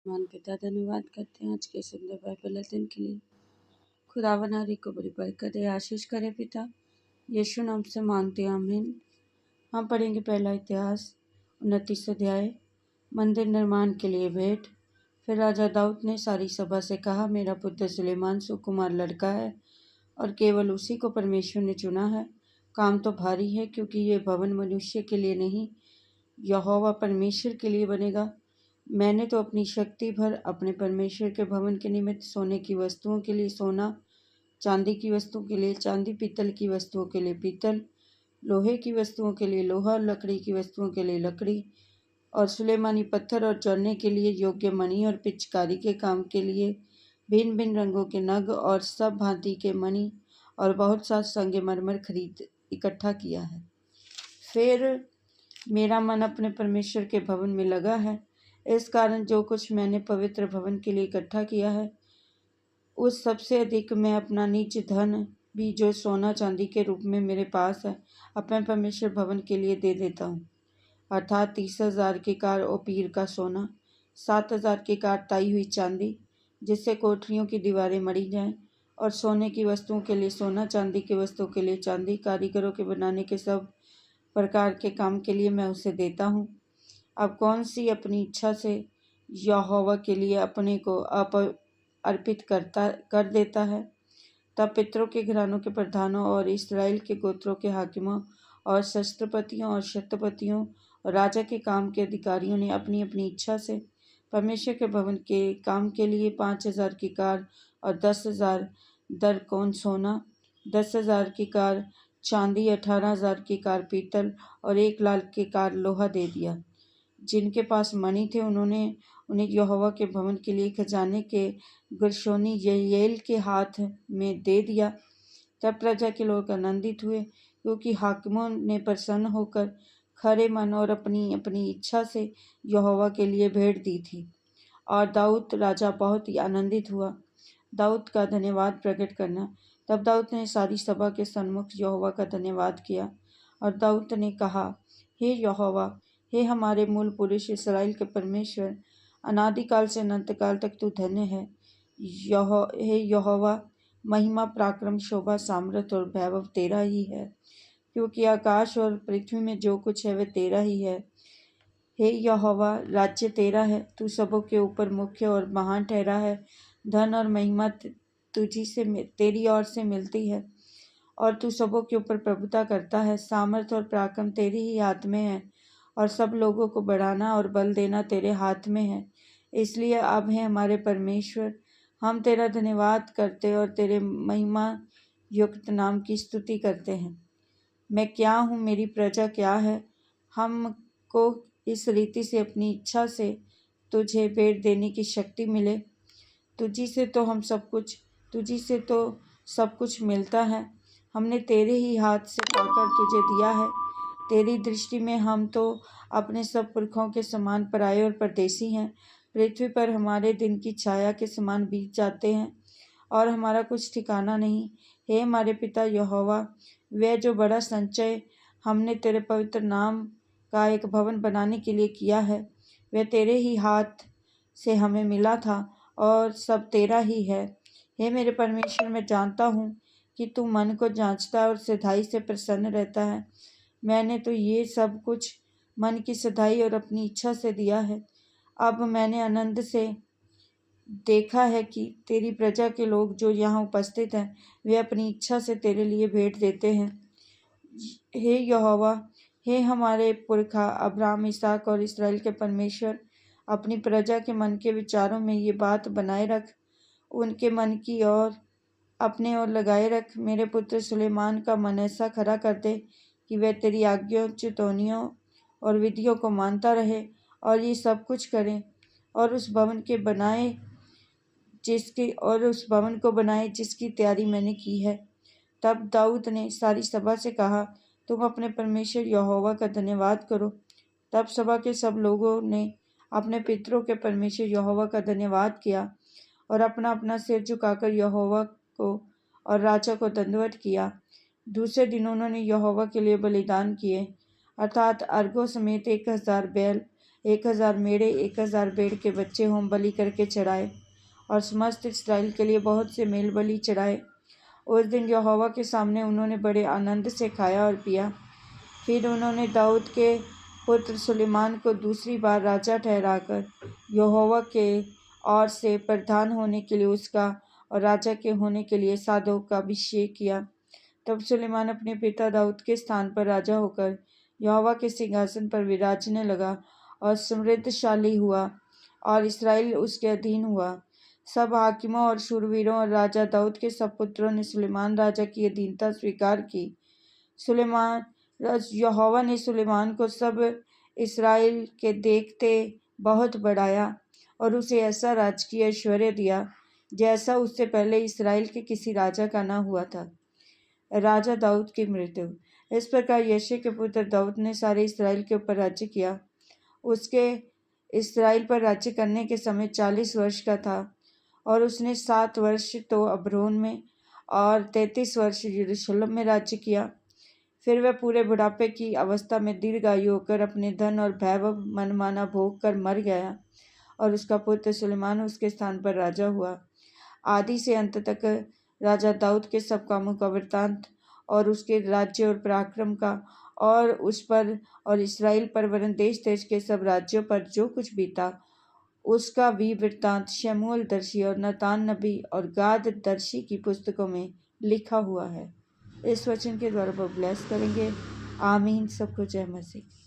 मान पिता धन्यवाद करते हैं आज के सुंदर बाइबल अध्ययन के लिए। खुदावन हरी को बड़ी बरकत दे, आशीष करे पिता, यीशु नाम से मांगते हैं, आमीन। हम पढ़ेंगे पहला इतिहास 29 अध्याय, मंदिर निर्माण के लिए भेंट। फिर राजा दाऊद ने सारी सभा से कहा, मेरा पुत्र सुलेमान सुकुमार लड़का है और केवल उसी को परमेश्वर ने चुना है। काम तो भारी है, क्योंकि ये भवन मनुष्य के लिए नहीं, यहोवा परमेश्वर के लिए बनेगा। मैंने तो अपनी शक्ति भर अपने परमेश्वर के भवन के निमित्त सोने की वस्तुओं के लिए सोना, चांदी की वस्तुओं के लिए चांदी, पीतल की वस्तुओं के लिए पीतल, लोहे की वस्तुओं के लिए लोहा, लकड़ी की वस्तुओं के लिए लकड़ी और सुलेमानी पत्थर और चढ़ने के लिए योग्य मणि और पिचकारी के काम के लिए भिन्न भिन्न रंगों के नग और सब भांति के मणि और बहुत सा संगमरमर खरीद इकट्ठा किया है। फिर मेरा मन अपने परमेश्वर के भवन में लगा है। इस कारण जो कुछ मैंने पवित्र भवन के लिए इकट्ठा किया है, उस सबसे अधिक मैं अपना निज धन भी, जो सोना चांदी के रूप में मेरे पास है, अपने परमेश्वर भवन के लिए दे देता हूँ। अर्थात 30,000 की कार ओपीर का सोना, 7,000 की कार ताई हुई चांदी, जिससे कोठरियों की दीवारें मढ़ी जाएं, और सोने की वस्तुओं के लिए सोना, चांदी की वस्तुओं के लिए चांदी, कारीगरों के बनाने के सब प्रकार के काम के लिए मैं उसे देता हूँ। अब कौन सी अपनी इच्छा से यहोवा के लिए अपने को अर्पित कर देता है? तब पितरों के घरानों के प्रधानों और इस्राएल के गोत्रों के हाकिमों और शस्त्रपतियों और शतपतियों और राजा के काम के अधिकारियों ने अपनी अपनी इच्छा से परमेश्वर के भवन के काम के लिए 5,000 की कार और 10,000 दरकोन सोना, 10,000 की कार चांदी, 18,000 की कार पीतल और 1,00,000 की कार लोहा दे दिया। जिनके पास मणि थे, उन्होंने उन्हें यहोवा के भवन के लिए खजाने के गुरशोनी ययेल के हाथ में दे दिया। तब प्रजा के लोग आनंदित हुए, क्योंकि हाकिमों ने प्रसन्न होकर खरे मन और अपनी अपनी इच्छा से यहोवा के लिए भेंट दी थी। और दाऊद राजा बहुत ही आनंदित हुआ। दाऊद का धन्यवाद प्रकट करना। तब दाऊद ने सारी सभा के सन्मुख यहोवा का धन्यवाद किया और दाऊद ने कहा, हे यहोवा, हे हमारे मूल पुरुष इस्राएल के परमेश्वर, अनादिकाल से अनंतकाल तक तू धन्य है। हे यहोवा, महिमा, पराक्रम, शोभा, सामर्थ और वैभव तेरा ही है, क्योंकि आकाश और पृथ्वी में जो कुछ है वह तेरा ही है। हे यहोवा, राज्य तेरा है, तू सबों के ऊपर मुख्य और महान ठहरा है। धन और महिमा तुझी से तेरी ओर से मिलती है और तू सबों के ऊपर प्रभुता करता है। सामर्थ और पराक्रम तेरी ही हाथ में है और सब लोगों को बढ़ाना और बल देना तेरे हाथ में है। इसलिए अब है हमारे परमेश्वर, हम तेरा धन्यवाद करते और तेरे महिमा युक्त नाम की स्तुति करते हैं। मैं क्या हूँ, मेरी प्रजा क्या है, हमको इस रीति से अपनी इच्छा से तुझे भेंट देने की शक्ति मिले। तुझी से तो सब कुछ मिलता है। हमने तेरे ही हाथ से पाकर तुझे दिया है। तेरी दृष्टि में हम तो अपने सब पुरखों के समान पराये और परदेसी हैं। पृथ्वी पर हमारे दिन की छाया के समान बीत जाते हैं और हमारा कुछ ठिकाना नहीं। हे हमारे पिता यहोवा, वह जो बड़ा संचय हमने तेरे पवित्र नाम का एक भवन बनाने के लिए किया है, वह तेरे ही हाथ से हमें मिला था और सब तेरा ही है। हे मेरे परमेश्वर, मैं जानता हूँ कि तू मन को जांचता है और सिधाई से प्रसन्न रहता है। मैंने तो ये सब कुछ मन की सधाई और अपनी इच्छा से दिया है। अब मैंने आनंद से देखा है कि तेरी प्रजा के लोग जो यहाँ उपस्थित हैं, वे अपनी इच्छा से तेरे लिए भेंट देते हैं। हे यहोवा, हे हमारे पुरखा अब्राहम, इसहाक और इस्राएल के परमेश्वर, अपनी प्रजा के मन के विचारों में ये बात बनाए रख, उनके मन की ओर अपने ओर लगाए रख। मेरे पुत्र सुलेमान का मन ऐसा खरा कर दे कि वह तेरी आज्ञाओं, चितौनियों और विधियों को मानता रहे और ये सब कुछ करे और उस भवन को बनाए जिसकी तैयारी मैंने की है। तब दाऊद ने सारी सभा से कहा, तुम अपने परमेश्वर यहोवा का धन्यवाद करो। तब सभा के सब लोगों ने अपने पितरों के परमेश्वर यहोवा का धन्यवाद किया और अपना अपना सिर झुकाकर यहोवा को और राजा को दंडवत किया। दूसरे दिन उन्होंने यहोवा के लिए बलिदान किए, अर्थात अर्घों समेत 1,000 बैल, 1000 मेढ़े 1000 भेड़ के बच्चे होम बलि करके चढ़ाए और समस्त इस्राएल के लिए बहुत से मेल बलि चढ़ाए। उस दिन यहोवा के सामने उन्होंने बड़े आनंद से खाया और पिया। फिर उन्होंने दाऊद के पुत्र सुलेमान को दूसरी बार राजा ठहराकर यहोवा के ओर से प्रधान होने के लिए उसका और राजा के होने के लिए सादोक का अभिषेक किया। तब सुलेमान अपने पिता दाऊद के स्थान पर राजा होकर यहोवा के सिंहासन पर विराजने लगा और समृद्धशाली हुआ और इस्राएल उसके अधीन हुआ। सब हाकिमों और शूरवीरों और राजा दाऊद के सब पुत्रों ने सुलेमान राजा की अधीनता स्वीकार की। सुलेमान यहोवा ने सुलेमान को सब इस्राएल के देखते बहुत बढ़ाया और उसे ऐसा राजकीय ऐश्वर्य दिया जैसा उससे पहले इस्राएल के किसी राजा का न हुआ था। राजा दाऊद की मृत्यु। इस प्रकार यिशै के पुत्र दाऊद ने सारे इस्राएल के ऊपर राज्य किया। उसके इस्राएल पर राज्य करने के समय 40 वर्ष का था और उसने 7 वर्ष तो अब्रोन में और 33 वर्ष यरूशलेम में राज्य किया। फिर वह पूरे बुढ़ापे की अवस्था में दीर्घायु होकर अपने धन और वैभव मनमाना भोग कर मर गया और उसका पुत्र सुलेमान उसके स्थान पर राजा हुआ। आदि से अंत तक राजा दाऊद के सब कामों का वृत्तांत और उसके राज्य और पराक्रम का और उस पर और इस्राएल पर वरन देश देश के सब राज्यों पर जो कुछ बीता उसका भी वृत्तांत शमूएल दर्शी और नतान नबी और गाद दर्शी की पुस्तकों में लिखा हुआ है। इस वचन के द्वारा वो ब्लेस करेंगे। आमीन। सबको जय मसीह।